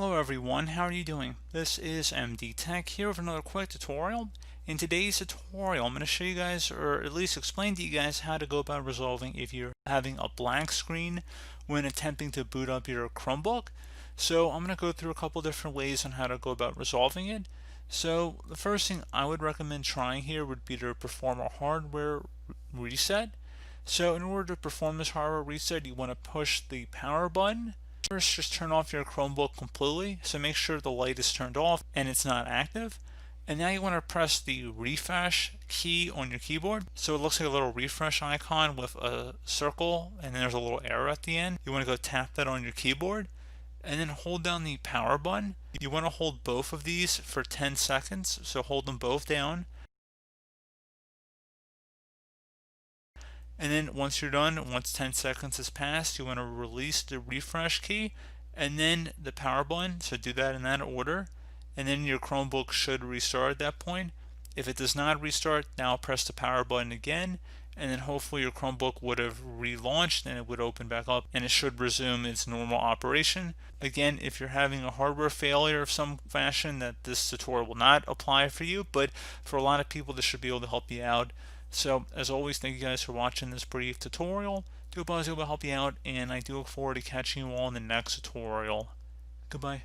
Hello everyone, how are you doing? This is MD Tech here with another quick tutorial. In today's tutorial, I'm going to show you guys, or at least explain to you guys, how to go about resolving if you're having a blank screen when attempting to boot up your Chromebook. So I'm going to go through a couple different ways on how to go about resolving it. So the first thing I would recommend trying here would be to perform a hardware reset. So in order to perform this hardware reset, you want to push the power button. First, just turn off your Chromebook completely, so make sure the light is turned off and it's not active. And now you want to press the refresh key on your keyboard. So it looks like a little refresh icon with a circle and then there's a little arrow at the end. You want to go tap that on your keyboard and then hold down the power button. You want to hold both of these for 10 seconds, so hold them both down. And then once you're done, once 10 seconds has passed, you want to release the refresh key and then the power button. So do that in that order. And then your Chromebook should restart at that point. If it does not restart, now press the power button again. And then hopefully your Chromebook would have relaunched and it would open back up and it should resume its normal operation. Again, if you're having a hardware failure of some fashion, that this tutorial will not apply for you, but for a lot of people this should be able to help you out. So as always, thank you guys for watching this brief tutorial. Do hope I was able to help you out, and I do look forward to catching you all in the next tutorial. Goodbye.